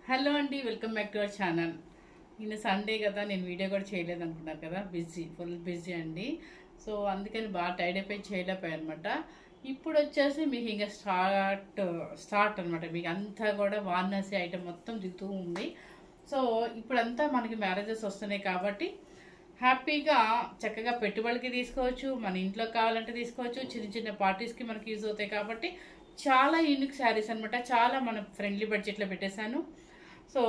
Hello అండి, welcome back to our channel. నిన్న Sunday కదా, నేను వీడియో కూడా చేయలేదు అనుకున్నారు కదా. ఫుల్ బిజీ అండి. సో అందుకని బాగా టైడ్ అయిపోయి చేయలేకపోయాను అనమాట. ఇప్పుడు వచ్చేసి మీకు ఇంకా స్టార్ట్ అనమాట. మీకు అంతా కూడా వారణాసి ఐటమ్ మొత్తం దిగుతూ ఉంది. సో ఇప్పుడంతా మనకి మ్యారేజెస్ వస్తున్నాయి కాబట్టి హ్యాపీగా చక్కగా పెట్టుబడికి తీసుకోవచ్చు, మన ఇంట్లో కావాలంటే తీసుకోవచ్చు, చిన్న చిన్న పార్టీస్కి మనకి యూజ్ అవుతాయి కాబట్టి చాలా యూనిక్ శారీస్ అనమాట. చాలా మన ఫ్రెండ్లీ బడ్జెట్లో పెట్టేశాను. సో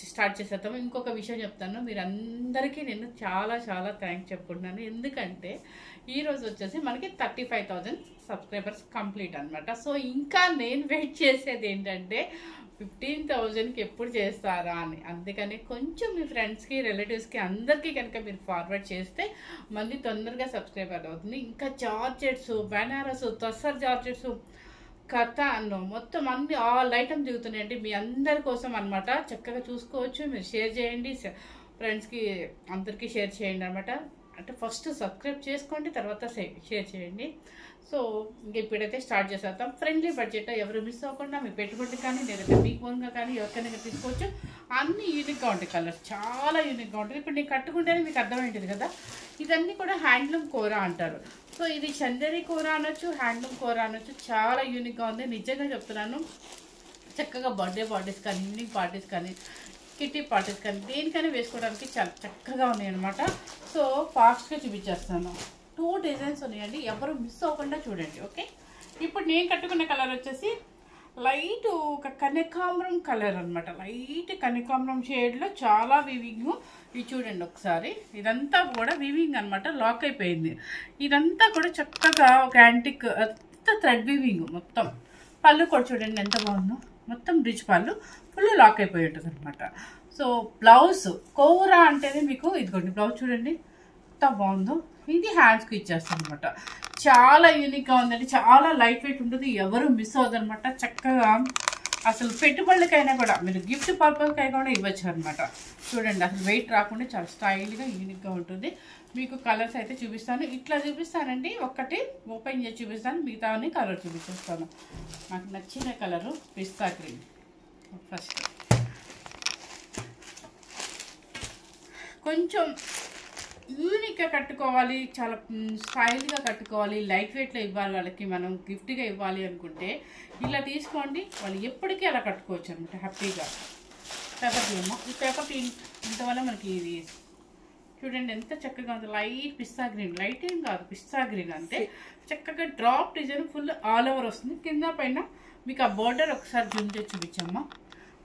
స్టార్ట్ చేసేద్దాము. ఇంకొక విషయం చెప్తాను, మీరందరికీ నేను చాలా చాలా థ్యాంక్స్ చెప్పుకుంటున్నాను. ఎందుకంటే ఈరోజు వచ్చేసి మనకి 35,000 సబ్స్క్రైబర్స్ కంప్లీట్ అనమాట. సో ఇంకా నేను వెయిట్ చేసేది ఏంటంటే 15,000కి ఎప్పుడు చేస్తారా అని. అందుకని కొంచెం మీ ఫ్రెండ్స్కి, రిలేటివ్స్కి అందరికీ కనుక మీరు ఫార్వర్డ్ చేస్తే మళ్ళీ తొందరగా సబ్స్క్రైబర్ అవుతుంది. ఇంకా జార్జెట్స్, బెనారస్, తస్సర్ జార్జెట్స్, కథ అన్నో మొత్తం అన్ని ఆల్ ఐటమ్ దిగుతున్నాయండి మీ అందరి కోసం అనమాట. చక్కగా చూసుకోవచ్చు. మీరు షేర్ చేయండి, ఫ్రెండ్స్కి అందరికీ షేర్ చేయండి అనమాట. అంటే ఫస్ట్ సబ్స్క్రైబ్ చేసుకోండి, తర్వాత షేర్ చేయండి. సో ఇంక ఇప్పుడైతే స్టార్ట్ చేసేద్దాం. ఫ్రెండ్లీ బడ్జెట్, ఎవరు మిస్ అవ్వకుండా మీ పెట్టుబడి కానీ లేదంటే మీ ఓన్గా కానీ ఎవరికైనా తీసుకోవచ్చు. అన్ని యూనిక్గా ఉంటాయి, కలర్స్ చాలా యూనిక్గా ఉంటుంది. ఇప్పుడు నేను కట్టుకుంటేనే మీకు అర్థమైంటుంది కదా. ఇదన్నీ కూడా హ్యాండ్లూమ్ కూర అంటారు. సో ఇది చందేరి కూర అనొచ్చు, హ్యాండ్లూమ్ కూర అనొచ్చు. చాలా యూనిక్గా ఉంది, నిజంగా చెప్తున్నాను. చక్కగా బర్త్డే పార్టీస్ కానీ, ఈవినింగ్ పార్టీస్ కానీ, కిట్టి పార్టీస్ కానీ, దేనికైనా వేసుకోవడానికి చాలా చక్కగా ఉన్నాయి అనమాట. సో ఫాస్ట్గా చూపించేస్తాను. 2 డిజైన్స్ ఉన్నాయండి, ఎవరు మిస్ అవ్వకుండా చూడండి. ఓకే, ఇప్పుడు నేను కట్టుకున్న కలర్ వచ్చేసి లైట్ ఒక కనకాంబరం కలర్ అనమాట. లైట్ కనకాంబరం షేడ్లో చాలా వివింగ్. ఇది చూడండి ఒకసారి, ఇదంతా కూడా వివింగ్ అనమాట. లాక్ అయిపోయింది. ఇదంతా కూడా చక్కగా ఒక యాంటిక్ థ్రెడ్ వివింగ్ మొత్తం. పళ్ళు కూడా చూడండి ఎంత బాగుందో, మొత్తం రిచ్ పళ్ళు, ఫుల్ లాక్ అయిపోయి ఉంటుంది అనమాట. సో బ్లౌజ్ కూర అంటేనే మీకు ఇదిగోండి, బ్లౌజ్ చూడండి ఎంత బాగుందో. ఇది హ్యాండ్స్కి ఇచ్చేస్తాం అనమాట. చాలా యూనిక్గా ఉందండి, చాలా లైట్ వెయిట్ ఉంటుంది, ఎవరు మిస్ అవ్వదు అనమాట. చక్కగా అసలు పెట్టుబడులకైనా కూడా మీరు గిఫ్ట్ పర్పస్కైనా కూడా ఇవ్వచ్చు అనమాట. చూడండి అసలు వెయిట్ రాకుండా చాలా స్టైల్గా యూనిక్గా ఉంటుంది. మీకు కలర్స్ అయితే చూపిస్తాను, ఇట్లా చూపిస్తానండి. ఒకటి ఓపెన్ చేసి చూపిస్తాను, మిగతావన్నీ కలర్ చూపించేస్తాను. నాకు నచ్చిన కలరు పిస్తా గ్రీన్. ఫస్ట్ కొంచెం యూనిక్గా కట్టుకోవాలి, చాలా స్టైల్గా కట్టుకోవాలి, లైట్ వెయిట్లో ఇవ్వాలి, వాళ్ళకి మనం గిఫ్ట్గా ఇవ్వాలి అనుకుంటే ఇలా తీసుకోండి. వాళ్ళు ఎప్పటికీ అలా కట్టుకోవచ్చు అనమాట హ్యాపీగా. పేపర్ తీయమ్మా, ఈ పేపర్ ఇంతవల్ల మనకి ఇది చూడండి ఎంత చక్కగా ఉంది. లైట్ పిస్తా గ్రీన్, లైట్ ఏం కాదు, పిస్తా గ్రీన్ అంటే చక్కగా drop design full all over వస్తుంది. కింద పైన మీకు ఆ బోర్డర్ ఒకసారి జూమ్ చేసి చూపించమ్మా.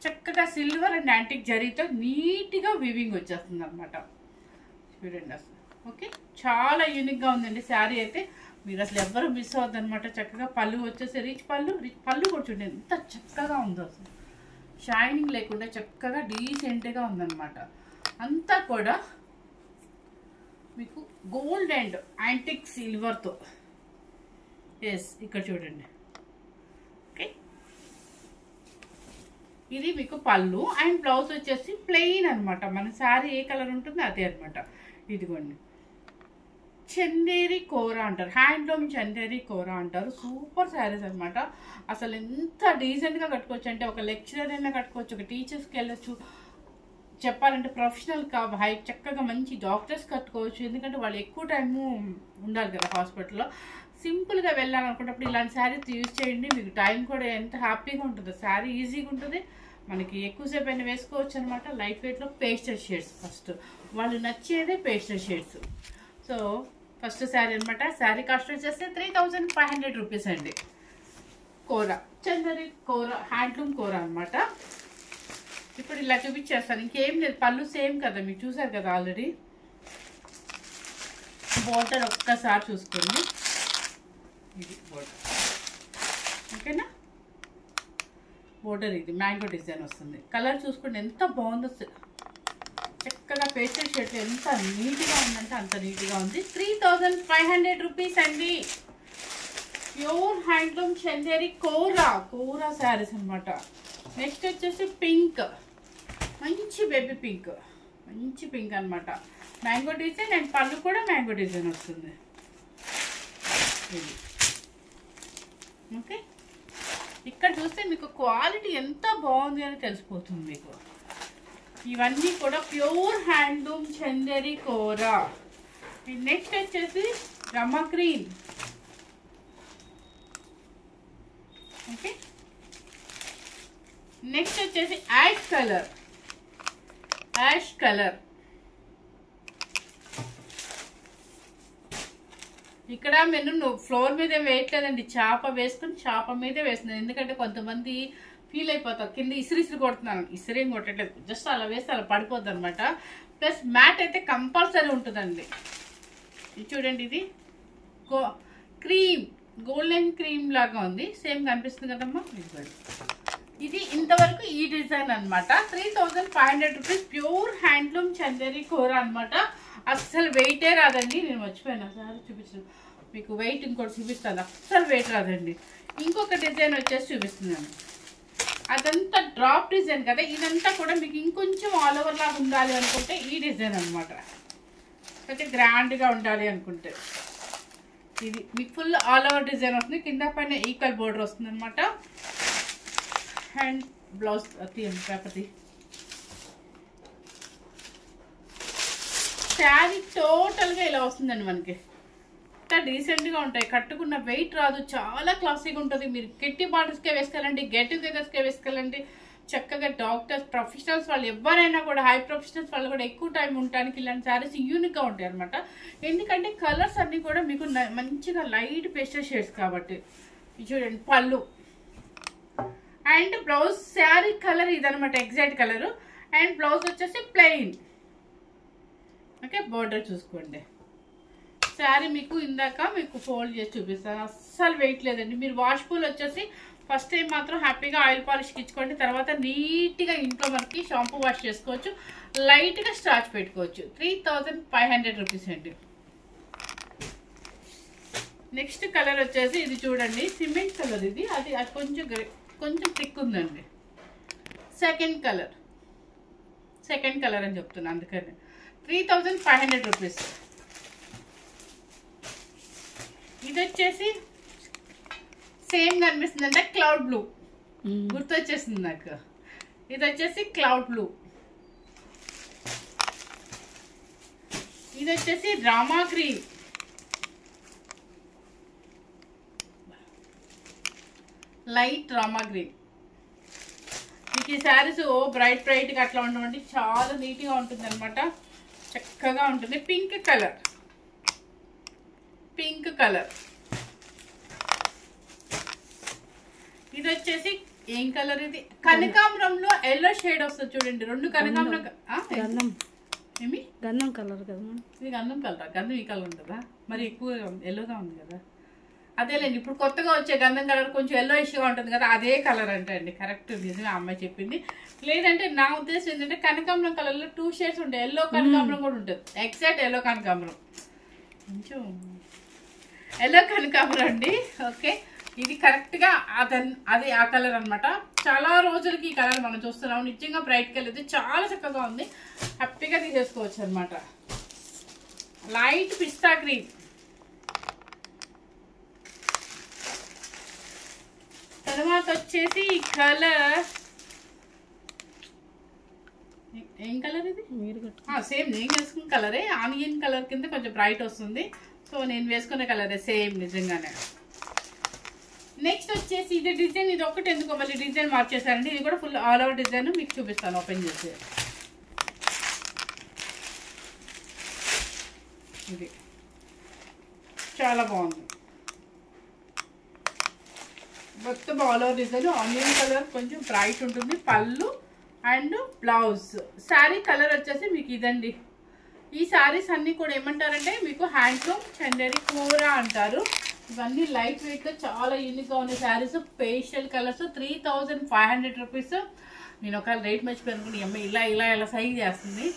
చక్కగా సిల్వర్ అండ్ యాంటిక్ జరీతో నీట్గా వివింగ్ వచ్చేస్తుంది అనమాట. చూడండి అసలు. ఓకే, చాలా యూనిక్గా ఉందండి శారీ అయితే. మీరు అసలు ఎవ్వరు మిస్ అవ్వద్దు అనమాట. చక్కగా పళ్ళు వచ్చేసి రిచ్ పళ్ళు కూడా చూడండి ఎంత చక్కగా ఉందో. అసలు షైనింగ్ లేకుండా చక్కగా డీసెంట్గా ఉందన్నమాట. అంతా కూడా మీకు గోల్డ్ అండ్ యాంటిక్ సిల్వర్తో. ఎస్, ఇక్కడ చూడండి. ఓకే, ఇది మీకు పళ్ళు అండ్ బ్లౌజ్ వచ్చేసి ప్లెయిన్ అనమాట. మన శారీ ఏ కలర్ ఉంటుందో అదే అనమాట. ఇదిగోండి, చందేరి కూర అంటారు, హ్యాండ్లూమ్ చందేరి కూర అంటారు. సూపర్ శారీస్ అనమాట. అసలు ఎంత డీసెంట్గా కట్టుకోవచ్చు అంటే ఒక లెక్చరర్ అయినా కట్టుకోవచ్చు, ఒక టీచర్స్కి వెళ్ళొచ్చు, చెప్పాలంటే ప్రొఫెషనల్ చక్కగా మంచి డాక్టర్స్ కట్టుకోవచ్చు. ఎందుకంటే వాళ్ళు ఎక్కువ టైము ఉండాలి కదా హాస్పిటల్లో. సింపుల్గా వెళ్ళాలనుకున్నప్పుడు ఇలాంటి శారీస్ యూజ్ చేయండి. మీకు టైం కూడా ఎంత హ్యాపీగా ఉంటుందో. శారీ ఈజీగా ఉంటుంది, మనకి ఎక్కువసేపు అయినా వేసుకోవచ్చు అనమాట. లైట్ వెయిట్లో పేస్టల్ షేడ్స్, ఫస్ట్ వాళ్ళు నచ్చేదే pastel shades. So first sari అనమాట. శారీ కాస్ట్ వచ్చేస్తే 3,500 రూపీస్ అండి. కూర చందరి కూర, హ్యాండ్లూమ్ కూర అనమాట. ఇప్పుడు ఇలా చూపించేస్తాను, ఇంకేం లేదు. పళ్ళు సేమ్ కదా, మీరు చూసారు కదా ఆల్రెడీ. బోర్డర్ ఒక్కసారి చూసుకోండి, ఇది బోర్డర్. ఓకేనా, బోర్డర్ ఇది మ్యాంగో డిజైన్ వస్తుంది. కలర్ చూసుకోండి ఎంత బాగుందో. చక్కగా పేస్టల్ షేడ్ ఎంత నీట్గా ఉందంటే అంత నీట్గా ఉంది. 3,500 రూపీస్ అండి. ప్యూర్ హ్యాండ్లూమ్ చందేరి కూర శారీస్ అనమాట. నెక్స్ట్ వచ్చేసి పింక్, మంచి బేబీ పింక్, మంచి పింక్ అనమాట. మ్యాంగో డిజైన్ అండ్ పళ్ళు కూడా మ్యాంగో డిజైన్ వస్తుంది. ఓకే, ఇక్కడ చూస్తే మీకు క్వాలిటీ ఎంత బాగుంది అని తెలిసిపోతుంది మీకు. ఇవన్నీ కూడా ప్యూర్ హ్యాండ్లూమ్ చందేరి కోరా. నెక్స్ట్ వచ్చేసి రమా గ్రీన్. ఓకే, నెక్స్ట్ వచ్చేసి యాష్ కలర్. యాష్ కలర్ ఇక్కడ నేను ఫ్లోర్ మీద వేయట్లేదండి, చాప వేసుకుని చాప మీదే వేస్తున్నాను. ఎందుకంటే కొంతమంది ఫీల్ అయిపోతారు కింద ఇసిరి కొడుతున్నాను. ఇసిరి ఏం కొట్టట్లేదు, జస్ట్ అలా వేస్తే అలా పడిపోద్ది అనమాట. ప్లస్ మ్యాట్ అయితే కంపల్సరీ ఉంటుందండి. ఇది చూడండి, ఇది క్రీమ్, గోల్డెన్ క్రీమ్ లాగా ఉంది, సేమ్ కనిపిస్తుంది కదమ్మా. ఇది ఇంతవరకు ఈ డిజైన్ అనమాట. 3500 రూపీస్ ప్యూర్ హ్యాండ్లూమ్ చందేరి కూర అనమాట. అస్సలు వెయిటే రాదండి. నేను మర్చిపోయాను సార్ చూపించాను మీకు, వెయిట్ ఇంకోటి చూపిస్తాను, అస్సలు వెయిట్ రాదండి. ఇంకొక డిజైన్ వచ్చేసి చూపిస్తున్నాను, అదంతా డ్రాప్ డిజైన్ కదా. ఇదంతా కూడా మీకు ఇంకొంచెం ఆల్ ఓవర్ లాగా ఉండాలి అనుకుంటే ఈ డిజైన్ అనమాట. కొంచెం గ్రాండ్గా ఉండాలి అనుకుంటే ఇది మీకు ఫుల్ ఆల్ ఓవర్ డిజైన్ వస్తుంది. కింద పైన ఈక్వల్ బోర్డర్ వస్తుంది అనమాట. Hand blouse పేపర్ది. శారీ టోటల్గా ఇలా వస్తుందండి మనకి. ఇంత డీసెంట్గా ఉంటాయి, కట్టుకున్న వెయిట్ రాదు, చాలా క్లాసీగా ఉంటుంది. మీరు కిట్టి పార్టీస్కే వేసుకోవాలండి, గెట్ టుగెదర్స్కే వేసుకోవాలండి. చక్కగా డాక్టర్స్, ప్రొఫెషనల్స్ వాళ్ళు ఎవరైనా కూడా, హై ప్రొఫెషనల్స్ వాళ్ళు కూడా ఎక్కువ టైం ఉండడానికి ఇలాంటి శారీస్ యూనిక్గా ఉంటాయి అనమాట. ఎందుకంటే కలర్స్ అన్నీ కూడా మీకు మంచిగా లైట్ పేస్టల్ షేడ్స్ కాబట్టి. చూడండి పళ్ళు అండ్ బ్లౌజ్. శారీ కలర్ ఇదనమాట, ఎగ్జాక్ట్ కలరు. అండ్ బ్లౌజ్ వచ్చేసి ప్లెయిన్. ఓకే, బోర్డర్ చూసుకోండి. శారీ మీకు ఇందాక మీకు ఫోల్డ్ చేసి చూపిస్తాను, అస్సలు వెయిట్ లేదండి. మీరు వాష్ఫుల్ వచ్చేసి ఫస్ట్ టైం మాత్రం హ్యాపీగా ఆయిల్ పాలిష్కి ఇచ్చుకోండి. తర్వాత నీట్గా ఇంట్లో మనకి షాంపూ వాష్ చేసుకోవచ్చు, లైట్గా స్టార్చ్ పెట్టుకోవచ్చు. 3500 రూపీస్ అండి. నెక్స్ట్ కలర్ వచ్చేసి ఇది చూడండి, సిమెంట్ కలర్. ఇది అది కొంచెం థిక్ ఉందండి. సెకండ్ కలర్ అని చెప్తున్నాను అందుకని. 3500 రూపీస్. ఇది వచ్చేసి సేమ్ కనిపిస్తుంది అంటే క్లౌడ్ బ్లూ, గుర్తొచ్చేసింది నాకు. ఇది వచ్చేసి క్లౌడ్ బ్లూ. ఇది వచ్చేసి Rama green. Light Rama green. మీకు ఈ శారీస్ బ్రైట్గా అట్లా ఉండమండి, చాలా నీట్గా ఉంటుంది అనమాట, చక్కగా ఉంటుంది. Pink colour. ఇది వచ్చేసి ఏం కలర్? ఇది కనకాంబరంలో ఎల్లో షేడ్ వస్తుంది చూడండి. రెండు కనకాంబరం ఏమి గంధం కలర్ కదా. ఇది గంధం కలరా? గంధం ఈ కలర్ ఉంటుందా? మరి ఎక్కువ ఎల్లోగా ఉంది కదా. అదేలేండి, ఇప్పుడు కొత్తగా వచ్చే గంధం కలర్ కొంచెం ఎల్లో ఇష్యూగా ఉంటుంది కదా, అదే కలర్ అంటే అండి. కరెక్ట్, నిజమే అమ్మాయి చెప్పింది. లేదంటే నా ఉద్దేశం ఏంటంటే కనకాంబరం కలర్లో 2 షేడ్స్ ఉంటాయి. ఎల్లో కనకాంబరం కూడా ఉంటుంది, ఎగ్జాక్ట్ ఎల్లో కనకాంబరం, కొంచెం ఎల్లో కనకాంబరం అండి. ఓకే, ఇది కరెక్ట్గా అది ఆ కలర్ అనమాట. చాలా రోజులకి ఈ కలర్ మనం చూస్తున్నాం. నిజంగా బ్రైట్ కలర్ ఇది, చాలా చక్కగా ఉంది, హ్యాపీగా తీసేసుకోవచ్చు అనమాట. లైట్ పిస్తా గ్రీన్. తర్వాత వచ్చేసి ఈ కలర్ ఏం కలర్ ఇది? సేమ్ నేను వేసుకున్న కలరే, ఆనియన్ కలర్ కింద కొంచెం బ్రైట్ వస్తుంది. సో నేను వేసుకున్న కలరే సేమ్ నిజంగానే. నెక్స్ట్ వచ్చేసి ఇది డిజైన్, ఇది ఒకటి ఎందుకో మళ్ళీ డిజైన్ మార్చేసారండి. ఇది కూడా ఫుల్ ఆల్ ఓవర్ డిజైన్ మీకు చూపిస్తాను ఓపెన్ చేసి. ఇది చాలా బాగుంది, మొత్తం all over design. Onion colour కొంచెం బ్రైట్ ఉంటుంది. పళ్ళు అండ్ బ్లౌజ్. శారీ కలర్ వచ్చేసి మీకు ఇదండి. ఈ శారీస్ అన్నీ కూడా ఏమంటారంటే మీకు హ్యాండ్లూమ్ చందేరి కూర అంటారు. ఇవన్నీ లైట్ వెయిట్గా చాలా యూనిక్గా ఉన్న శారీస్, పేస్టల్ కలర్స్. 3500 రూపీస్. నేను ఒక రేట్ మర్చిపోయాను, అమ్మాయి ఇలా సైజ్ చేస్తుంది.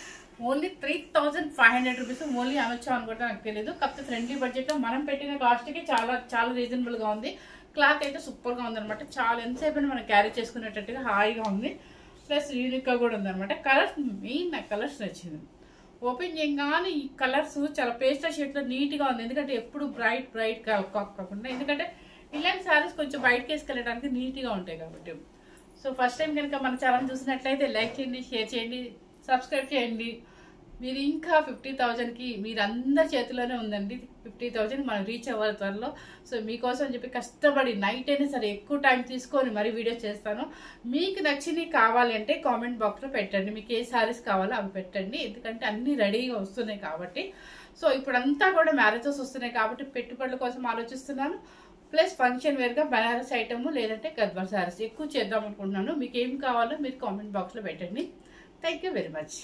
Only 3500 rupees. ఓన్లీ అనొచ్చా అనుకుంటే నాకు తెలియదు. కాకపోతే ఫ్రెండ్లీ బడ్జెట్లో మనం పెట్టిన కాస్ట్కి చాలా చాలా రీజనబుల్గా ఉంది. క్లాత్ అయితే సూపర్గా ఉందనమాట. చాలా ఎంతసేపు మనం క్యారీ చేసుకునేటట్టుగా హాయిగా ఉంది. ప్లస్ యూనిక్గా కూడా ఉందనమాట. కలర్స్ మెయిన్ నాకు కలర్స్ నచ్చింది. ఓపెన్ చేయగానే ఈ కలర్స్ చాలా పేస్టల్ షేడ్లో నీట్గా ఉంది. ఎందుకంటే ఎప్పుడు బ్రైట్ కాకుండా, ఎందుకంటే ఇలాంటి సారీస్ కొంచెం బయటకి వేసుకెళ్ళడానికి నీట్గా ఉంటాయి కాబట్టి. సో ఫస్ట్ టైం కనుక మన ఛానల్ చూసినట్లయితే లైక్ చేయండి, షేర్ చేయండి, సబ్స్క్రైబ్ చేయండి. మీరు ఇంకా 50,000కి మీరు అందరి చేతిలోనే ఉందండి. 50,000 మనం రీచ్ అవ్వాలి త్వరలో. సో మీకోసం అని చెప్పి కష్టపడి నైట్ అయినా సరే ఎక్కువ టైం తీసుకొని మరీ వీడియోస్ చేస్తాను. మీకు నచ్చినవి కావాలి అంటే కామెంట్ బాక్స్లో పెట్టండి. మీకు ఏ శారీస్ కావాలో అవి పెట్టండి, ఎందుకంటే అన్నీ రెడీగా వస్తున్నాయి కాబట్టి. సో ఇప్పుడంతా కూడా మ్యారేజెస్ వస్తున్నాయి కాబట్టి పెట్టుబడుల కోసం ఆలోచిస్తున్నాను. ప్లస్ ఫంక్షన్ వేర్గా బనారస్ ఐటమ్ లేదంటే గద్వాల్ శారీస్ ఎక్కువ చేద్దాం అనుకుంటున్నాను. మీకు ఏం కావాలో మీరు కామెంట్ బాక్స్లో పెట్టండి. Thank you very much.